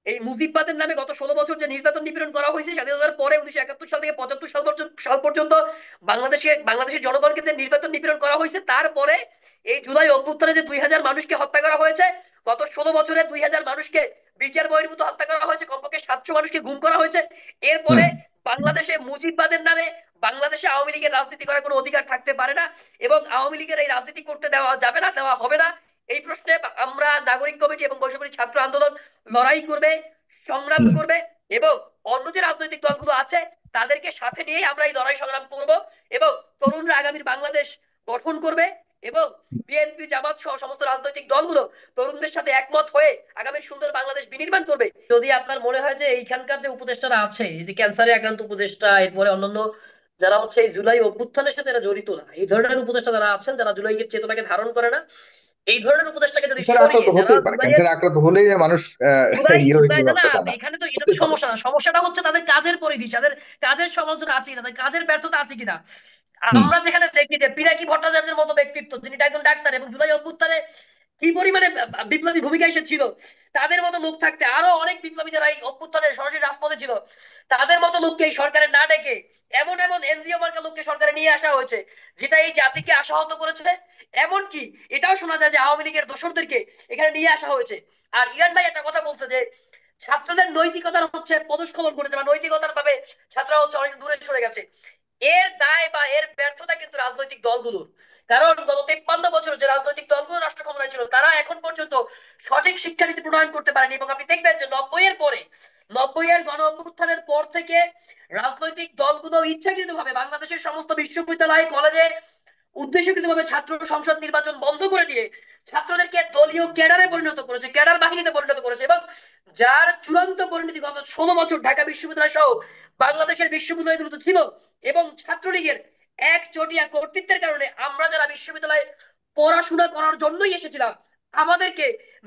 এই মুজিববাদের নামে গত 16 বছর যে নির্যাতন নিপীড়ন করা হয়েছে স্বাধীনতার পরে 1971 সাল থেকে 75 সাল পর্যন্ত বাংলাদেশের জনগণকে যে নির্যাতন নিপীড়ন করা হয়েছে, তারপরে এই জুলাই অভ্যুত্থানে যে 2000 মানুষকে হত্যা করা হয়েছে, গত 16 বছরে 2000 মানুষকে বিচার বহির্ভূত হত্যা করা হয়েছে, কমপক্ষে 700 মানুষকে গুম করা হয়েছে। এরপরে হুম। বাংলাদেশে মুজিববাদের নামে বাংলাদেশে আওয়ামী লীগের রাজনীতি করার কোনো অধিকার থাকতে পারে না, এবং আওয়ামী লীগের এই রাজনীতি করতে দেওয়া যাবে না, দেওয়া হবে না। এই প্রশ্নে আমরা নাগরিক কমিটি এবং বৈষম্য ছাত্র আন্দোলন লড়াই করবে, সংগ্রাম হুম। করবে, এবং অন্য যে রাজনৈতিক দলগুলো আছে তাদেরকে সাথে নিয়ে আমরা এই লড়াই সংগ্রাম করব। এবং তরুণরা আগামীর বাংলাদেশ গঠন করবে, এবং বিএনপি জামাত সহ সমস্ত রাজনৈতিক দলগুলো তরুণদের সাথে একমত হয়ে আগামীর সুন্দর বাংলাদেশ বিনির্মাণ করবে। যদি আপনার মনে হয় যে এইখানকার যে উপদেষ্টারা আছে, এই যে ক্যান্সারে আক্রান্ত উপদেষ্টা, এরপরে অন্যান্য যারা হচ্ছে এই জুলাই অভ্যুত্থানের সাথে এরা জড়িত না, এই ধরনের উপদেষ্টা যারা আছেন, যারা জুলাইয়ের চেতনাকে ধারণ করে না, এই ধরনের উপদেষ্টাকে যদি ক্যান্সার সরিয়ে আক্রান্ত যারা হতেই পারে, জুলাইয়ের ক্যান্সার আক্রান্ত হলেই যে মানুষ জুলাই ইয়ে হয়ে জুলাই যাবে না না, ব্যাপারটা তা না। এখানে তো এটা তো হতেই পারে। সমস্যা না, সমস্যাটা হচ্ছে তাদের কাজের পরিধি, তাদের কাজের সমালোচনা আছে কিনা, তাদের কাজের ব্যর্থতা আছে কিনা। হুম। আমরা যেখানে দেখি যে পিনাকি ভট্টাচার্যের মতো ব্যক্তিত্ব, যিনি একজন ডাক্তার এবং জুলাই অভ্যুত্থানে কি পরিমাণে বিপ্লবী ভূমিকা এসেছিল, তাদের মতো লোক থাকতে আরো অনেক বিপ্লবী যারা এই অভ্যুত্থানে সরাসরি রাজপথে ছিল, তাদের মতো লোককে এই সরকারে না ডেকে এমন এমন এনজিও মার্কা লোককে সরকারে নিয়ে আসা হয়েছে, যেটা এই জাতিকে আশাহত করেছে। এমনকি এটাও শোনা যায় যে আওয়ামী লীগের দোসরদেরকে এখানে নিয়ে আসা হয়েছে। আর ইরান ভাই একটা কথা বলছে যে ছাত্রদের নৈতিকতার হচ্ছে পদস্খলন করেছে, বা নৈতিকতার ভাবে ছাত্ররা হচ্ছে অনেক দূরে সরে গেছে। এর দায় বা এর ব্যর্থতা কিন্তু রাজনৈতিক দলগুলোর। কারণ গত 53 বছর যে রাজনৈতিক দলগুলো রাষ্ট্র ক্ষমতায় ছিল, তারা এখন পর্যন্ত সঠিক শিক্ষানীতি প্রণয়ন করতে পারেনি। এবং আপনি দেখবেন যে 90 এর গণ অভ্যুত্থানের পর থেকে রাজনৈতিক দলগুলো ইচ্ছাকৃত ভাবে বাংলাদেশের সমস্ত বিশ্ববিদ্যালয় কলেজে উদ্দেশ্যকৃত ভাবে ছাত্র সংসদ নির্বাচন বন্ধ করে দিয়ে ছাত্রদেরকে দলীয় ক্যাডারে পরিণত করেছে, ক্যাডার বাহিনীতে পরিণত করেছে। এবং যার চূড়ান্ত পরিণতি গত 16 বছর ঢাকা বিশ্ববিদ্যালয় সহ বাংলাদেশের বিশ্ববিদ্যালয়গুলোতে ছিল। এবং ছাত্রলীগের একচটিয়া কর্তৃত্বের কারণে আমরা যারা বিশ্ববিদ্যালয়ে পড়াশোনা করার জন্যই এসেছিলাম, আমাদেরকে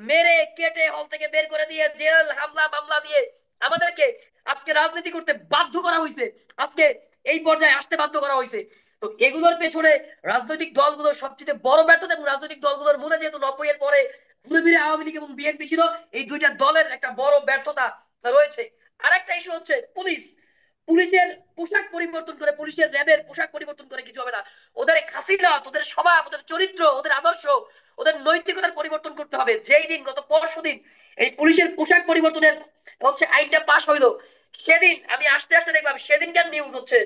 মেরে কেটে হল থেকে বের করে দিয়ে জেল হামলা মামলা দিয়ে আমাদেরকে আজকে রাজনীতি করতে বাধ্য করা হয়েছে, আজকে এই পর্যায়ে আসতে বাধ্য করা হয়েছে। তো এগুলোর পেছনে রাজনৈতিক দলগুলোর সবচেয়ে বড় ব্যর্থতা, এবং রাজনৈতিক দলগুলোর মনে যেহেতু 90 এর পরে ঘুরে ফিরে আওয়ামী লীগ এবং বিএনপি ছিল, এই দুইটা দলের একটা বড় ব্যর্থতা রয়েছে। আর একটা ইস্যু হচ্ছে পুলিশ। পুলিশের পোশাক পরিবর্তন করে, পুলিশের র্যাবের পোশাক পরিবর্তন করে কিছু হবে না। ওদের খাসিলাত, ওদের স্বভাব, ওদের চরিত্র, ওদের আদর্শ, ওদের নৈতিকতার পরিবর্তন করতে হবে। যেই দিন গত পরশু দিন এই পুলিশের পোশাক পরিবর্তনের হচ্ছে আইনটা পাশ হইলো, সেদিন আমি আস্তে আস্তে দেখলাম সেদিনকার নিউজ হচ্ছে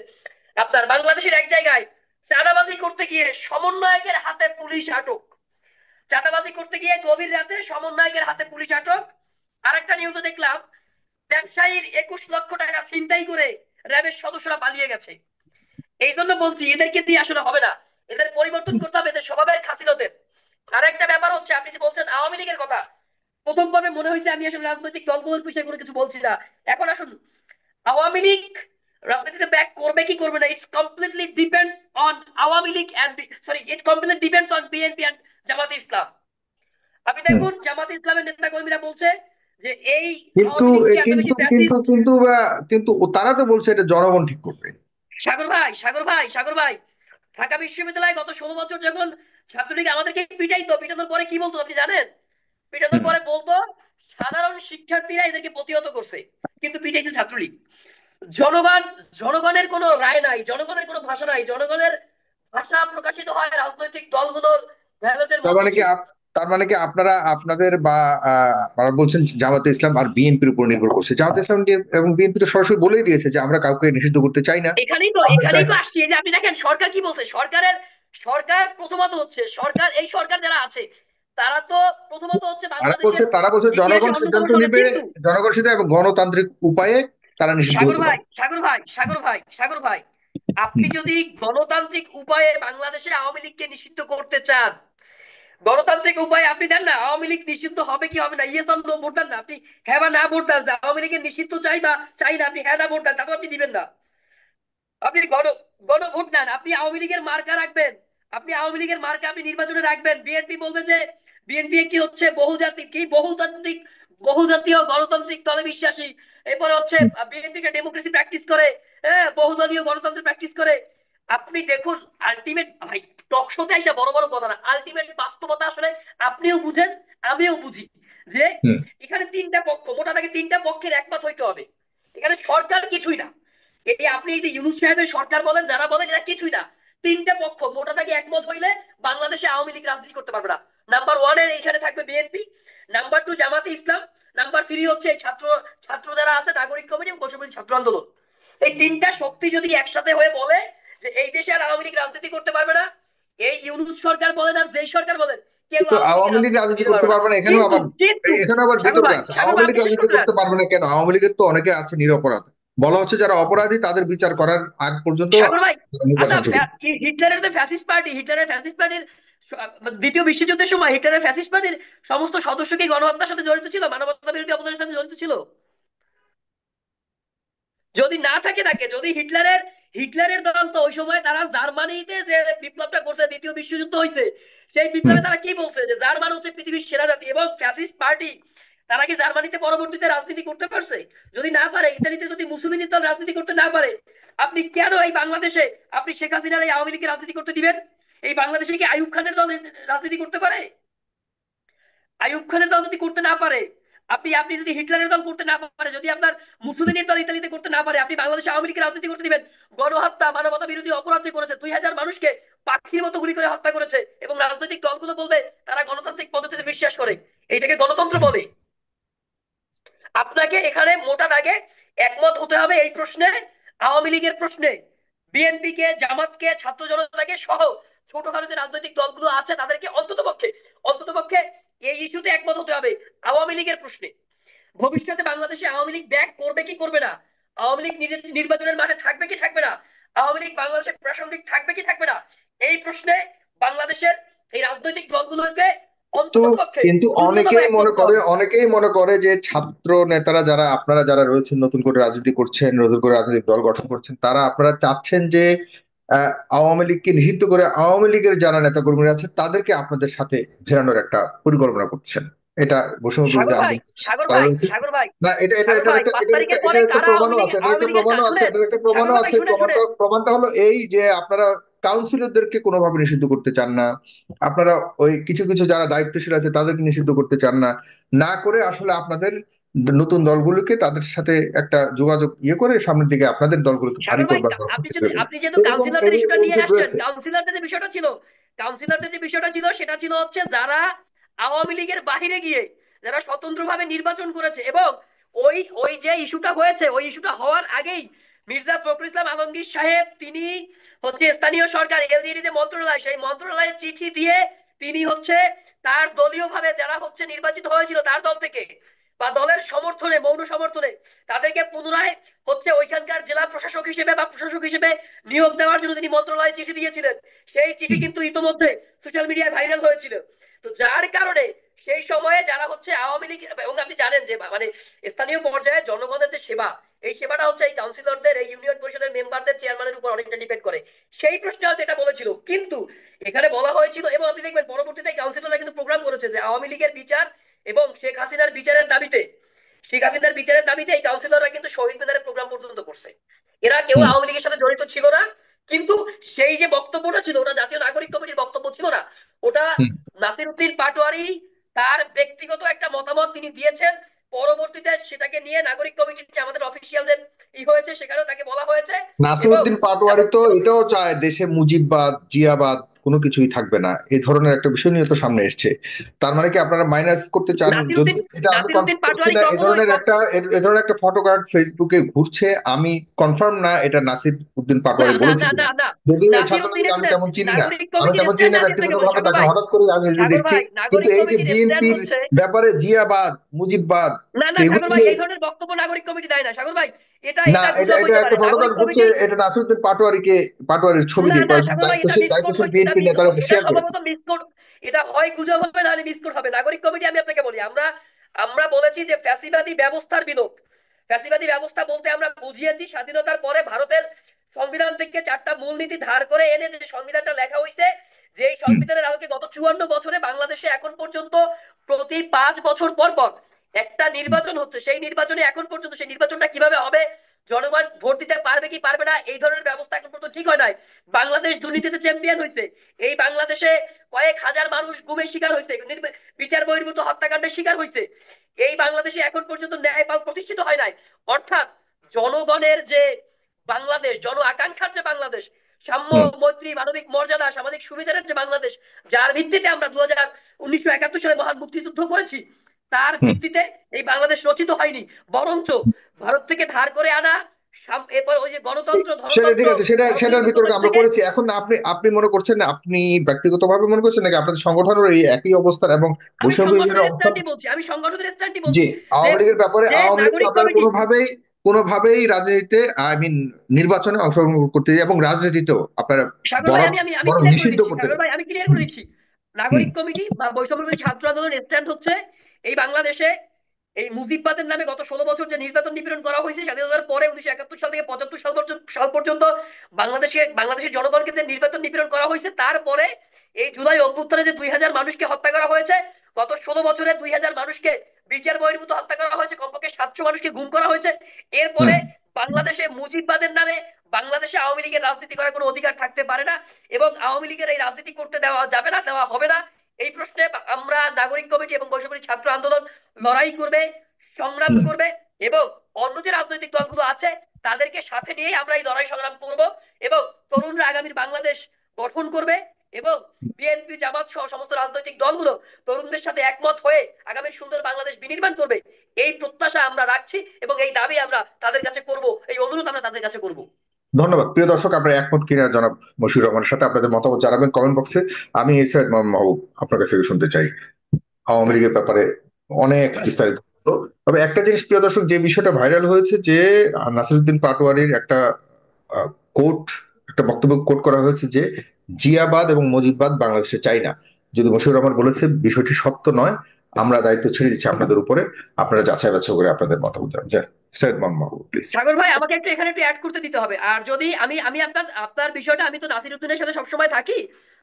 আপনার বাংলাদেশের এক জায়গায় চাঁদাবাজি করতে গিয়ে সমন্বয়কের হাতে পুলিশ আটক। চাঁদাবাজি করতে গিয়ে গভীর রাতে সমন্বয়কের হাতে পুলিশ আটক। আর একটা নিউজে দেখলাম ব্যবসায়ীর 21 লক্ষ টাকা ছিনতাই করে র্যাবের সদস্যরা পালিয়ে গেছে। এই জন্য বলছি এদেরকে দিয়ে আসলে হবে না, এদের পরিবর্তন করতে হবে, এদের স্বভাবের খাসিলতের। আর একটা ব্যাপার হচ্ছে, আপনি যে বলছেন আওয়ামী লীগের কথা, প্রথম পর্বে মনে হয়েছে আমি আসলে রাজনৈতিক দলগুলোর বিষয়ে কোনো কিছু বলছি না। এখন আসুন, আওয়ামী লীগ রাজনীতিতে ব্যাক করবে কি করবে না, it's completely depends on Awami League and sorry it completely depends on BNP and Jamaat Islam. আপনি হুম। দেখুন জামাত ইসলামের নেতা কর্মীরা বলছে যে এই কিন্তু আওয়ামী লীগকে এত কিন্তু বেশি কিন্তু ফ্যাসিস্ট। কিন্তু কিন্তু তারা তো বলছে এটা জনগণ ঠিক করবে। সাগর ভাই, ঢাকা বিশ্ববিদ্যালয়ে গত 16 বছর যখন ছাত্রলীগ আমাদেরকে পিটাইতো, পিটানোর পরে কি বলতো আপনি জানেন? পিটানোর হুম। পরে বলতো সাধারণ শিক্ষার্থীরা এদেরকে প্রতিহত করছে, কিন্তু পিটাইছে ছাত্রলীগ। জনগণ, জনগণের কোনো রায় নাই, জনগণের কোনো ভাষা নাই, জনগণের ভাষা প্রকাশিত হয় রাজনৈতিক দলগুলোর ব্যালটের তার মধ্য মানে কি দিয়ে। তার মানে কি আপনারা আপনাদের বা আপনারা বলছেন জামাতে ইসলাম আর বিএনপির উপর নির্ভর করছে? জামাতে ইসলাম এবং বিএনপি তো সরাসরি বলেই দিয়েছে যে আমরা কাউকে নিষিদ্ধ করতে চাই না। এখানেই তো আমরা চাই। এখানেই তো আসছি, এই যে আপনি দেখেন সরকার কি বলছে। সরকার প্রথমত হচ্ছে সরকার, এই সরকার যারা আছে তারা তো প্রথমত হচ্ছে বাংলাদেশের তারা বলছে ইতিহাসে জনগণ অন্যতম সিদ্ধান্ত সরকার, নিবে, কিন্তু জনগণ সিদ্ধান্ত এবং গণতান্ত্রিক উপায়ে তারা নিষিদ্ধ সাগর হতে ভাই পারে। সাগর ভাই সাগর ভাই সাগর ভাই, আপনি হুম। যদি গণতান্ত্রিক উপায়ে বাংলাদেশে আওয়ামী লীগকে নিষিদ্ধ করতে চান, গণতান্ত্রিক উপায়ে আপনি দেন না আওয়ামী লীগ নিষিদ্ধ হবে কি হবে না, ইয়েস অর নো ভোট দেন না। আপনি হ্যাঁ বা না ভোট দেন যে আওয়ামী লীগের নিষিদ্ধ চাই বা চাই না, আপনি হ্যাঁ না ভোট দেন, তারপর আপনি দিবেন না। আপনি গণভোট নেন, আপনি আওয়ামী লীগের মার্কা রাখবেন, আপনি আওয়ামী লীগের মার্কা আপনি নির্বাচনে রাখবেন। বিএনপি বলবে যে বিএনপি একটি হচ্ছে বহুজাতিক কি বহুতান্ত্রিক বহুজাতীয় গণতান্ত্রিক দলে বিশ্বাসী। এরপরে হচ্ছে বিএনপি কে ডেমোক্রেসি প্র্যাকটিস করে, হ্যাঁ বহুদলীয় গণতন্ত্র প্র্যাকটিস করে। আপনি দেখুন, আলটিমেট ভাই, টক শোতে আইসা বড় বড় কথা না, আলটিমেট বাস্তবতা আসলে আপনিও বুঝেন, আমিও বুঝি যে হুম। এখানে তিনটা পক্ষ, মোটা দাগে তিনটা পক্ষের একমত হইতে হবে। এখানে সরকার কিছুই না, এই আপনি এই যে ইউনূস সাহেবের সরকার বলেন, যারা বলেন, এরা কিছুই না। তিনটা পক্ষ মোটা দাগে একমত হইলে বাংলাদেশে আওয়ামী লীগ রাজনীতি করতে পারবে না। নাম্বার ওয়ান এর এইখানে থাকবে বিএনপি, নাম্বার টু জামাতে ইসলাম, নাম্বার থ্রি হচ্ছে এই ছাত্র ছাত্র যারা আছে নাগরিক কমিটি এবং বৈষম্যবিরোধী ছাত্র আন্দোলন। এই তিনটা শক্তি যদি একসাথে হয়ে বলে যে এই দেশে আর আওয়ামী লীগ রাজনীতি করতে পারবে না, এই ইউনূস সরকার বলেন আর যেই সরকার বলেন, কেউ কিন্তু আওয়ামী লীগের আওয়ামী লীগ রাজনীতি করতে রাজনীতি দিতে করতে পারবে না। পারবে না, এখানেও কিন্তু আবার কিন্তু এখানে আবার সাগর বিতর্ক ভাই, আছে। সাগর আওয়ামী ভাই, লীগ আপনি শেষ রাজনীতি করতে দেন। করতে পারবে না কেন? আওয়ামী লীগের তো অনেকে আছে নিরপরাধ। বলা হচ্ছে যারা অপরাধী তাদের বিচার করার আগ পর্যন্ত সাগর ভাই, আচ্ছা, নির্বাচন শুরু। হিটলারের যে ফ্যাসিস্ট পার্টি, হিটলারের ফ্যাসিস্ট পার্টির দ্বিতীয় বিশ্বযুদ্ধের সময় হিটলারের ফ্যাসিস্ট পার্টির সমস্ত সদস্য কি গণহত্যার সাথে জড়িত ছিল, মানবতা বিরোধী অপরাধের সাথে জড়িত ছিল? যদি না থাকে, থাকে যদি হিটলারের হিটলারের দল তো ওই সময় তারা জার্মানিতে যে বিপ্লবটা করছে, দ্বিতীয় বিশ্বযুদ্ধ হয়েছে, সেই হুম। বিপ্লবে তারা কি বলছে যে জার্মান হচ্ছে পৃথিবীর সেরা জাতি, এবং ফ্যাসিস্ট পার্টি তারা কি জার্মানিতে পরবর্তীতে রাজনীতি করতে পারছে? যদি না পারে, ইতালিতে যদি মুসলিম দল রাজনীতি করতে না পারে, আপনি কেন এই বাংলাদেশে আপনি শেখ হাসিনার এই আওয়ামী লীগকে রাজনীতি করতে দিবেন? এই বাংলাদেশে কি আইয়ুব খানের দল রাজনীতি করতে পারে? আইয়ুব খানের দল যদি করতে না পারে, আপনি আপনি যদি হিটলারের দল করতে না পারে, যদি আপনার মুসলিনের দল ইতালিতে করতে না পারে, আপনি বাংলাদেশে আওয়ামী লীগের রাজনীতি করতে দিবেন? গণহত্যা, মানবতা বিরোধী অপরাধ যে করেছে, 2000 মানুষকে পাখির মতো গুলি করে হত্যা করেছে, এবং রাজনৈতিক দলগুলো বলবে তারা গণতান্ত্রিক পদ্ধতিতে বিশ্বাস করে, এইটাকে গণতন্ত্র বলে? আপনাকে এখানে মোটা দাগে একমত হতে হবে এই প্রশ্নে, আওয়ামী লীগের প্রশ্নে। বিএনপি কে, জামাতকে, ছাত্র জনতাকে সহ ছোটখাটো যে রাজনৈতিক দলগুলো আছে তাদেরকে অন্তত পক্ষে এই ইস্যুতে একমত হতে হবে আওয়ামী লীগের প্রশ্নে। ভবিষ্যতে বাংলাদেশে আওয়ামী লীগ ব্যাক করবে কি করবে না, আওয়ামী লীগ নিজের নির্বাচনের মাঠে থাকবে কি থাকবে না, আওয়ামী লীগ বাংলাদেশে প্রাসঙ্গিক থাকবে কি থাকবে না, এই প্রশ্নে বাংলাদেশের এই রাজনৈতিক দলগুলোকে তো অন্তত পক্ষে কিন্তু ন্যূনতম একমত হতে হবে। অনেকেই মনে করে যে ছাত্র নেতারা যারা, আপনারা যারা রয়েছেন, নতুন করে রাজনীতি করছেন, নতুন করে রাজনৈতিক দল গঠন করছেন, তারা আপনারা চাচ্ছেন যে আওয়ামী লীগকে নিষিদ্ধ করে আওয়ামী লীগের যারা নেতা কর্মীরা আছে তাদেরকে আপনাদের সাথে ফেরানোর একটা পরিকল্পনা করছেন। এটা বৈষম্য বিরোধী সাগর ভাই, আন্দোলন সাগর তারা ভাই, রয়েছে। সাগর ভাই, না, এটা এটা সাগর এটার ভাই, একটা 5 তারিখের পরে এটার একটা কারা প্রমাণও আছে, এটার আওয়ামী একটা লীগের প্রমাণও আছে, শুনেন, এটার একটা সাগর প্রমাণও ভাই, আছে। শুনেন শুনেন। প্রমাণটা হলো এই যে আপনারা কাউন্সিলরদেরকে কোনোভাবে নিষিদ্ধ করতে চান না। আপনারা ওই কিছু কিছু যারা দায়িত্বশীল আছে তাদেরকে নিষিদ্ধ করতে চান না। না করে আসলে আপনাদের নতুন দলগুলোকে তাদের সাথে একটা যোগাযোগ করে সামনের দিকে আপনাদের দলগুলোকে ভারী সাগর ভাই, করবার গঠন আপনি করতে যদি হবে। আপনি যেহেতু এরকম কাউন্সিলরদের ইস্যুটা নিয়ে অভিযোগ আসছেন, রয়েছে। কাউন্সিলরদের যে বিষয়টা ছিল সেটা ছিল হচ্ছে যারা আওয়ামী লীগের বাহিরে গিয়ে যারা স্বতন্ত্রভাবে নির্বাচন করেছে, এবং ওই ওই যে ইস্যুটা হয়েছে, ওই ইস্যুটা হওয়ার আগেই মির্জা ফখরুল ইসলাম আলমগীর সাহেব তিনি হচ্ছে স্থানীয় সরকার এলজিইডি যে মন্ত্রণালয়, সেই মন্ত্রণালয়ে চিঠি দিয়ে তিনি হচ্ছে তার দলীয় ভাবে যারা হচ্ছে নির্বাচিত হয়েছিল তার দল থেকে বা দলের সমর্থনে, মৌন সমর্থনে, তাদেরকে পুনরায় হচ্ছে ওইখানকার জেলা প্রশাসক হিসেবে বা প্রশাসক হিসেবে নিয়োগ দেওয়ার জন্য তিনি মন্ত্রণালয়ে চিঠি দিয়েছিলেন। সেই চিঠি কিন্তু ইতোমধ্যে সোশ্যাল মিডিয়ায় ভাইরাল হয়েছিল। তো যার কারণে সেই সময়ে যারা হচ্ছে আওয়ামী লীগ, এবং আপনি জানেন যে মানে স্থানীয় পর্যায়ে জনগণের যে সেবা, এই সেবাটা হচ্ছে এই কাউন্সিলরদের, এই ইউনিয়ন পরিষদের মেম্বারদের, চেয়ারম্যানের উপর অনেকটা ডিপেন্ড করে। সেই প্রশ্নে হয়তো এটা বলেছিল, কিন্তু এখানে বলা হয়েছিল, এবং আপনি দেখবেন পরবর্তীতে কাউন্সিলররা কিন্তু প্রোগ্রাম করেছে যে আওয়ামী লীগের বিচার এবং শেখ হাসিনার বিচারের দাবিতে, শেখ হাসিনার বিচারের দাবিতে এই কাউন্সিলররা কিন্তু শহীদ মিনারের প্রোগ্রাম পর্যন্ত করছে। এরা কেউ হুম। আওয়ামী লীগের সাথে জড়িত ছিল না, কিন্তু সেই যে বক্তব্যটা ছিল ওটা জাতীয় নাগরিক কমিটির বক্তব্য ছিল না, ওটা হুম। নাসির উদ্দিন পাটোয়ারি তার ব্যক্তিগত একটা মতামত তিনি দিয়েছেন। পরবর্তীতে সেটাকে নিয়ে নাগরিক কমিটির যে আমাদের অফিসিয়াল যে হয়েছে সেখানেও তাকে বলা হয়েছে। এবং নাসিরউদ্দিন পাটোয়ারি তো এটাও চায় দেশে মুজিববাদ, জিয়াবাদ কোনো কিছুই থাকবে না, এই ধরনের একটা বিষয় নিয়ে তো সামনে এসছে। তার মানে কি আপনারা মাইনাস করতে চান? নাসির যদি উদ্দিন এটা আমি নাসির উদ্দিন কনফার্ম করছি পাটোয়ারি না, কখনোই এ ধরনের একটা ফটোকার্ড ফেসবুকে ঘুরছে, আমি কনফার্ম না এটা নাসির উদ্দিন না পাটোয়ারি না বলেছে না না কিনা। না যদিও এই নাসির উদ্দিনের, ছাত্রলীগ আমি শুনেন, তেমন চিনি না, নাগরিক কমিটির স্ট্যান্ড আমি আপনাকে বলি, ব্যক্তিগতভাবে সাগর তাকে ভাই, হঠাৎ করে রাজনীতি সাগর দেখছি। ভাই, কিন্তু নাগরিক এই যে কমিটির স্ট্যান্ড বিএনপির হচ্ছে, ব্যাপারে জিয়াবাদ, মুজিববাদ, না না এগুলো সাগর ভাই, নিয়ে, এই ধরনের বক্তব্য নাগরিক কমিটি দেয় না সাগর ভাই, এটা না, এটা এটা গুজব এটা হইতে একটা পারে নাগরিক ফটোকার্ড ঘুরছে, কমিটি। এটা নাসিরউদ্দিন পাটোয়ারির ছবি না দিয়ে না কয়েকজন সাগর ভাই, এটা মিসকোট দায়িত্বশীল এটা বিএনপি নেতারা এটা শেয়ার করেছে। সম্ভবত মিসকোট, এটা হয় গুজব হবে নাহলে মিসকোট হবে। নাগরিক কমিটি আমি আপনাকে বলি, আমরা আমরা বলেছি যে ফ্যাসিবাদী ব্যবস্থার বিলোপ। ফ্যাসিবাদী ব্যবস্থা বলতে আমরা বুঝিয়েছি স্বাধীনতার পরে ভারতের সংবিধান থেকে 4টা মূলনীতি ধার করে এনে যে সংবিধানটা লেখা হয়েছে, যে এই হুম। সংবিধানের আলোকে গত 54 বছরে বাংলাদেশে এখন পর্যন্ত প্রতি 5 বছর পর পর একটা নির্বাচন হচ্ছে। সেই নির্বাচনে এখন পর্যন্ত সেই নির্বাচনটা কিভাবে হবে জনগণ ভোট দিতে পারবে কি পারবে না এই ধরনের ব্যবস্থা এখন পর্যন্ত ঠিক হয় নাই। বাংলাদেশ দুর্নীতিতে চ্যাম্পিয়ন হয়েছে। এই বাংলাদেশে কয়েক হাজার মানুষ গুমের শিকার হয়েছে, বিচার বহির্ভূত হত্যাকাণ্ডের শিকার হয়েছে। এই বাংলাদেশে এখন পর্যন্ত ন্যায়পাল প্রতিষ্ঠিত হয় নাই। অর্থাৎ জনগণের যে বাংলাদেশ, জন আকাঙ্ক্ষার যে বাংলাদেশ, সাম্য, হুম মৈত্রী, মানবিক মর্যাদা, সামাজিক সুবিচারের যে বাংলাদেশ, যার ভিত্তিতে আমরা 1971 সালে মহান মুক্তিযুদ্ধ করেছি, তার হুম ভিত্তিতে এই বাংলাদেশ রচিত হয়নি। বরঞ্চ ভারত থেকে ধার করে আনা, এরপর ওই যে গণতন্ত্র, সেটা ঠিক ধনতন্ত্র, আছে, সেটার ভিতরে অনিয়মিততার আমরা থেকে। করেছি। এখন আপনি আপনি মনে করছেন, আপনি ব্যক্তিগতভাবে মনে করছেন নাকি আপনাদের সংগঠনের এই একই অবস্থান এবং আমি বৈষম্য বিরোধী সংগঠনের অবস্থান? স্ট্যান্ডই বলছি, আমি সংগঠনের স্ট্যান্ডই জি, বলছি যে আওয়ামী লীগের ব্যাপারে যে আওয়ামী লীগকে নাগরিক আপনারা কমিটি। কোনোভাবেই রাজনীতিতে, আই মিন নির্বাচনে অংশগ্রহণ করতে, এবং রাজনীতিতেও আপনারা সাগর ভাই, বরং আমি বরং ক্লিয়ার করে নিষিদ্ধ দিচ্ছি, করতে সাগর চান। ভাই আমি ক্লিয়ার করে দিচ্ছি। হুম নাগরিক কমিটি বা বৈষম্য বিরোধী ছাত্র আন্দোলনের স্ট্যান্ড হচ্ছে এই বাংলাদেশে এই মুজিববাদের নামে গত 16 বছর যে নির্যাতন নিপীড়ন করা হয়েছে, স্বাধীনতার পরে 1971 সাল থেকে 75 সাল পর্যন্ত বাংলাদেশের জনগণকে যে নির্যাতন নিপীড়ন করা হয়েছে, তারপরে এই জুলাই অভ্যুত্থানে যে 2000 মানুষকে হত্যা করা হয়েছে, গত 16 বছরে 2000 মানুষকে বিচার বহির্ভূত হত্যা করা হয়েছে, কমপক্ষে 700 মানুষকে গুম করা হয়েছে। এরপরে হুম বাংলাদেশে মুজিববাদের নামে বাংলাদেশে আওয়ামী লীগের রাজনীতি করার কোনো অধিকার থাকতে পারে না, এবং আওয়ামী লীগের এই রাজনীতি করতে দেওয়া যাবে না, দেওয়া হবে না। এই প্রশ্নে আমরা নাগরিক কমিটি এবং বৈষম্য ছাত্র আন্দোলন লড়াই করবে, সংগ্রাম হুম করবে, এবং অন্য যে রাজনৈতিক দলগুলো আছে তাদেরকে সাথে নিয়ে আমরা এই লড়াই সংগ্রাম করব। এবং তরুণরা আগামীর বাংলাদেশ গঠন করবে, এবং বিএনপি, জামাত সহ সমস্ত রাজনৈতিক দলগুলো তরুণদের সাথে একমত হয়ে আগামীর সুন্দর বাংলাদেশ বিনির্মাণ করবে। এই প্রত্যাশা আমরা রাখছি এবং এই দাবি আমরা তাদের কাছে করব, এই অনুরোধ আমরা তাদের কাছে করব। ধন্যবাদ। প্রিয় দর্শক, আপনারা একমত কিনা জনাব মশিউর রহমানের সাথে আপনাদের মতামত জানাবেন কমেন্ট বক্সে। আমি সৈয়দ মোহাম্মদ মাহবুব আপনার কাছে থেকে শুনতে চাই আওয়ামী লীগের ব্যাপারে অনেক বিস্তারিত হলো। তবে একটা জিনিস প্রিয় দর্শক, যে বিষয়টা ভাইরাল হয়েছে, যে নাসিরুদ্দিন পাটোয়ারির কোট একটা বক্তব্য কোট করা হয়েছে যে জিয়াবাদ এবং মুজিববাদ বাংলাদেশে চাই না। যদি মশিউর রহমান বলেছে বিষয়টি সত্য নয়, আমরা দায়িত্ব ছেড়ে দিচ্ছি আপনাদের উপরে, আপনারা যাচাই বাছাই করে আপনাদের মতামত জানান। সৈয়দ মোহাম্মদ মাহবুব প্লিজ। সাগর ভাই, আমাকে একটু এখানে একটু অ্যাড করতে দিতে হবে। আর যদি আমি আমি আপনার আপনার বিষয়টা, আমি তো নাসির উদ্দিনের সাথে সবসময় থাকি,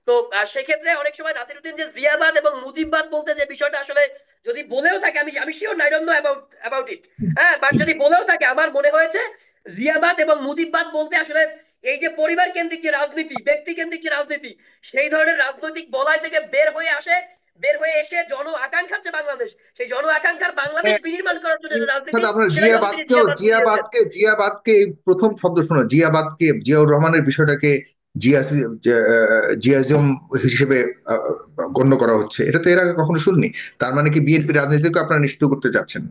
তো সেক্ষেত্রে অনেক সময় নাসির উদ্দিন যে জিয়াবাদ এবং মুজিববাদ বলতে যে বিষয়টা আসলে যদি বলেও থাকে, আমি আমি sure I don't know about it. হ্যাঁ, বাট যদি বলেও থাকে, আমার মনে হয়েছে জিয়াবাদ এবং মুজিববাদ বলতে আসলে এই যে পরিবার কেন্দ্রিক যে রাজনীতি, ব্যক্তি কেন্দ্রিক যে রাজনীতি, সেই ধরনের রাজনৈতিক বলয় থেকে বের হয়ে আসে, বের হয়ে এসে জন আকাঙ্ক্ষার যে বাংলাদেশ, সেই জন আকাঙ্ক্ষার বাংলাদেশ বিনির্মাণ করার জন্য যে রাজনীতি, সাথে আপনার সেটাই হচ্ছে তিনি জিয়াবাদ বুঝিয়েছেন। জিয়াবাদকে এই প্রথম শব্দ শোনা, জিয়াবাদকে, জিয়াউর রহমানের বিষয়টাকে জিয়াসি জিয়াজম হিসেবে আহ, গণ্য করা হচ্ছে, এটা তো এর আগে কখনো শুনিনি। তার মানে কি বিএনপি রাজনীতিকে আপনারা নিশ্চিত করতে যাচ্ছেন?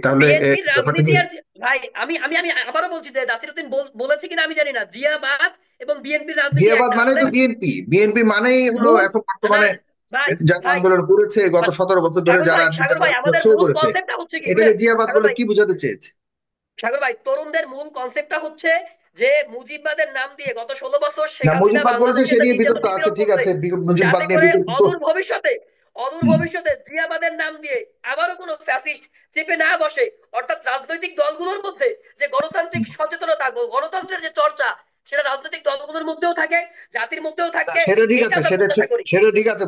তাহলে বিএনপির ব্যাপারটা কি? রাজনীতি আর ভাই, আমি আবারও বলছি যে নাসিরউদ্দিন বলেছে কিনা আমি জানি না, জিয়াবাদ এবং বিএনপির রাজনীতি জিয়াবাদ একটা মানেই আসলে। তো বিএনপি, বিএনপি মানেই হলো মূল, এখন না বর্তমানে ভাই, যারা ভাই, আন্দোলন করেছে গত 17 বছর ধরে, যারা সাগর ভাই, আমাদের শুরু মূল করেছে, কনসেপ্টটা হচ্ছে কি এটাকে শুনেন। জিয়াবাদ সাগর বলে ভাই, কি বোঝাতে চেয়েছে? সাগর ভাই, তরুণদের মূল কনসেপ্টটা হচ্ছে যে মুজিববাদের নাম দিয়ে গত 16 বছর শেখ না, হাসিনা মুজিববাদ বলেছে বাংলাদেশে সে যে নিয়ে নির্যাতন বিতর্ক আছে, নিপীড়ন ঠিক করছে, আছে, মুজিববাদ যাতে নিয়ে করে বিতর্ক তো। অদূর ভবিষ্যতে জিয়াবাদের নাম দিয়ে আবারও কোনো ফ্যাসিস্ট চেপে না বসে, অর্থাৎ রাজনৈতিক দলগুলোর মধ্যে যে গণতান্ত্রিক সচেতনতা, গণতন্ত্রের যে চর্চা, সেটা রাজনৈতিক দলগুলোর মধ্যেও থাকে, জাতির মধ্যেও না, থাকে। সেটা ঠিক এইটা আছে, আমরা প্রত্যাশা করি। সেটা ঠিক আছে,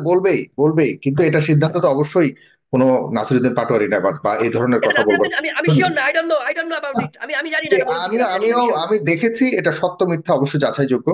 বলবেই, কিন্তু এটা সিদ্ধান্ত তো অবশ্যই কোনো নাসিরুদ্দিন পাটোয়ারি নেবার বা এই ধরনের এটা কথা বলবার। নাসিরউদ্দিন, আমি শিওর না, I don't know about it, আমি জানি না যে এটা বলেছি কিনা আসলে এই বিষয়ে। আমি দেখেছি, এটা সত্য মিথ্যা অবশ্যই যাচাইযোগ্য।